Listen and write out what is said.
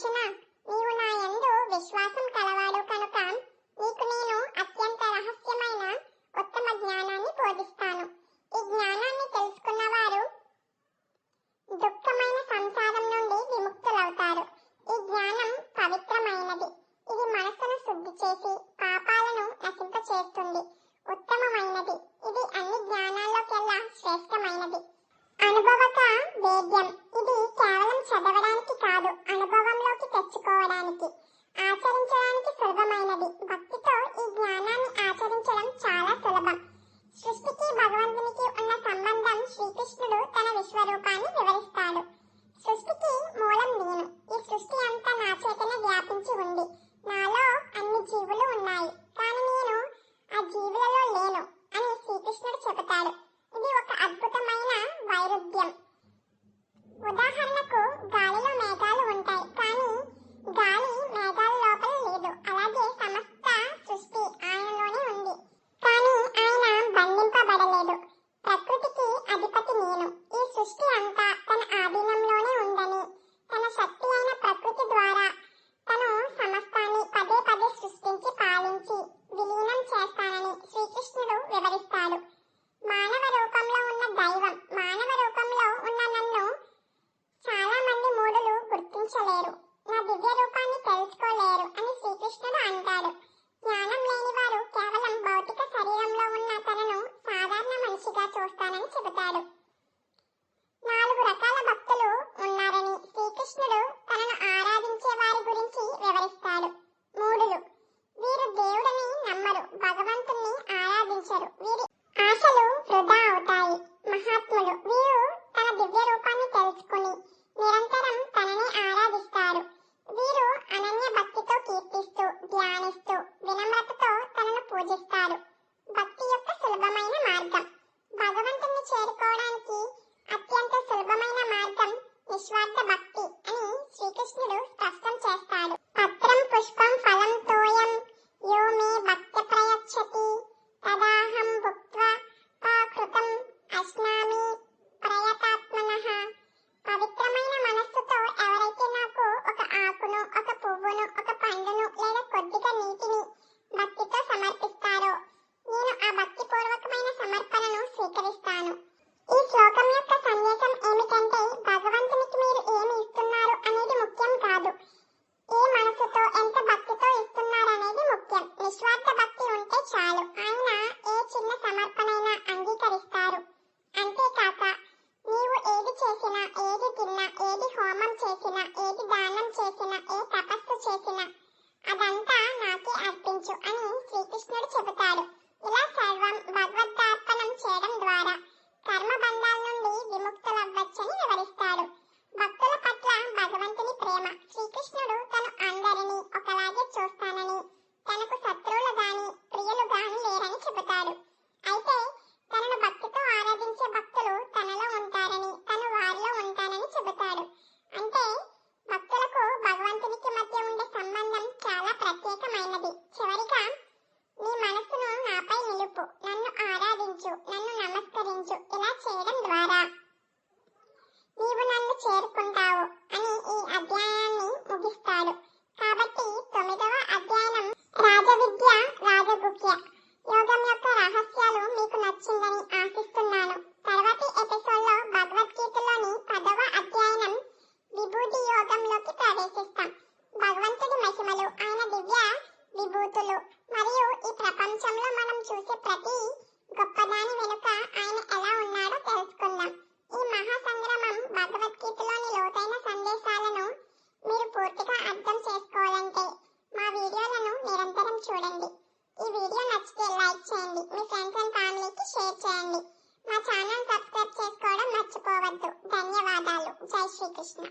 వచ్చినా నీవు నా యందు విశ్వాసం కలవాడు కనుక నీకు నేను అత్యంత రహస్యమైన ఉత్తమ జ్ఞానాన్ని బోధిస్తాను. ఈ జ్ఞానాన్ని తెలుసుకున్న వారు దుఃఖమైన సంసారం నుండి విముక్తులవుతారు. ఈ జ్ఞానం పవిత్రమైనది. ఇది మనసును శుద్ధి చేసి పాపాలను నశింపచేస్తుంది. ఉత్తమమైనది. ఇది అన్ని జ్ఞానాల్లోకెల్లా శ్రేష్టమైనది. అనుభవక వేద్యం. ఇది కేవలం చదవడానికి కాదు, అనుభవంలోకి తెచ్చుకోవడానికి, ఆచరించడానికి సులభమైనది. భక్తితో ఈ జ్ఞానాన్ని ఆచరించడం చాలా సులభం. సృష్టికి భగవంతునికి ఉన్న సంబంధం శ్రీకృష్ణుడు తన విశ్వరూపాన్ని వివరిస్తాడు. సృష్టికి మూలం నేను. ఈ సృష్టి అంతా నా చేతనే వ్యాపించి ఉంది. నాలో అన్ని జీవులు ఉన్నాయి, కానీ నేను ఆ జీవులలో లేను అని శ్రీకృష్ణుడు చెబుతాడు. ఇది ఒక అద్భుతమైన వైరుధ్యం. ఉదాహరణకు గాలిలో మేఘాలు ఉంటాయి, కానీ గాలి మేఘాల లోపల లేదు. అలాగే సమస్త సృష్టి ఆయనలోనే ఉంది, కానీ ఆయన బంధింపబడలేదు. ప్రకృతికి అధిపతి నేను. ఈ సృష్టి అంతా తన ఆధీనంలోనే ఉందని, తన శక్తి అయిన ప్రకృతి ద్వారా తను సమస్తాన్ని పదే పదే సృష్టించి పాలించి విలీనం చేస్తానని శ్రీకృష్ణుడు వివరిస్తాడు. మానవ రూపంలో ఉన్న దైవం, మానవ రూపంలో ఉన్న నన్ను చాలా మంది మూఢులు గుర్తించలేరు, నా దివ్య రూపాన్ని తెలుసుకోలేరు అని శ్రీకృష్ణుడు అంటాడు. జ్ఞానం లేని వారు కేవలం భౌతిక శరీరంలో ఉన్న తనను సాధారణ మనిషిగా చూస్తానని చెబుతాడు. 4 రకాల భక్తులు ఉన్నారని శ్రీకృష్ణుడు తనను ఆరాధించే వారి గురించి వివరిస్తాడు. మూఢులు. వీరు దేవుడిని నమ్మరు, భగవంతుణ్ణి ఆరాధించరు. వీరి ఆశలు వృధా అవుతాయి. మహాత్ములు. వీరు తన దివ్య రూపాన్ని తెలుసుకుని నిరంతరం తనని ఆరాధిస్తారు. వీరు అనన్య భక్తితో కీర్తిస్తూ, ధ్యానిస్తూ, వినమ్రతతో తనను పూజిస్తారు. భక్తి యొక్క సులభమైన మార్గం. భగవంతుణ్ణి చేరుకోవడానికి అత్యంత సులభమైన మార్గం నిస్వార్థ భక్తి అని శ్రీకృష్ణుడు స్పష్టం చేస్తాడు. పత్రం పుష్పం ఫలం తోయం యో మే భక్తి ప్రయచ్చతి తదాహం భుక్త్వా పాకృతం అశ్నామి ప్రయతాత్మనః. పవిత్రమైన మనస్సుతో ఎవరైతే నాకు ఒక ఆకును, ఒక పువ్వును, ఒక పండును లేదా కొద్దిగా నీటిని భక్తితో సమర్పిస్తారో నేను ఆ భక్తి పూర్వకమైన సమర్పణను స్వీకరిస్తాను. ఈ శ్లోకం యొక్క సందేశం ఏమిటంటే భగవంతునికి మీరు ఏమి ఇస్తున్నారు అనేది ముఖ్యం కాదు, ఏ మనసుతో ఎంత భక్తితో ఇస్తున్నారు అనేది ముఖ్యం. నిస్వార్థ భక్తి ఉంటే చాలు. ఆయన ఏ చిన్న సమర్పణైనా అంగీకరిస్తారు. అంతేకాక నీవు ఏది చేసినా, ఏది తిన్నా, ఏది హోమం చేసినా, ఏది దానం చేసినా, ఏ తపస్సు చేసినా అదంతా నాకే అర్పించు అని శ్రీకృష్ణుడు చెబుతాడు. ఇలా సర్వం భగవద్దార్పణం చేయడం ద్వారా కర్మబంధాల నుండి విముక్తులవ్వచ్చని వివరిస్తాడు. భక్తుల పట్ల భగవంతుని ప్రేమ. శ్రీకృష్ణుడు తను అందరినీ ఒకలాగే చూస్తానని, తనకు శత్రువులు గాని ప్రియులు గాని లేరని చెబుతాడు. అయితే తనను భక్తితో ఆరాధించే భక్తులు తనలో ఉంటారని, తను వారిలో ఉంటానని చెబుతాడు. అంటే భక్తులకు భగవంతునికి మధ్య ఉండే సంబంధం చాలా ప్రత్యేకమైనది. చివరిగా నీ మనసును నాపై నిలుపు, నన్ను ఆరాధించు, నన్ను నమస్కరించు. ఇలా చేయడం ద్వారా నీవు నన్ను చేరుకుంటావు అని ఈ అధ్యాయాన్ని ముగిస్తాడు. కాబట్టి 9వ అధ్యాయం రాజవిద్య రాజగుహ్య యోగం యొక్క రహస్యాలు మీకు నచ్చిందని ఆశిస్తున్నాను. తర్వాతి ఎపిసోడ్లో భగవద్గీతలోని 10వ అధ్యాయం విభూతి యోగంలోకి ప్రవేశిస్తాం. భగవంతుడి మహిమలు, ఆయన దివ్య విభూతులు మరియు ఈ ప్రపంచంలో మనం చూసే ప్రతి గొప్పదాని వెనుక ఆయన ఎలా ఉన్నాడో తెలుసుకుందాం. ఈ మహాసంగ్రామం భగవద్గీతలోని లోతైన సందేశాలను మీరు పూర్తిగా అర్థం చేసుకోవాలంటే మా వీడియోలను నిరంతరం చూడండి. ఈ వీడియో నచ్చితే లైక్ చేయండి, మీ ఫ్రెండ్స్ అండ్ ఫ్యామిలీకి షేర్ చేయండి. మా ఛానల్ సబ్స్క్రైబ్ చేసుకోవడం మర్చిపోవద్దు. ధన్యవాదాలు. జై శ్రీకృష్ణ.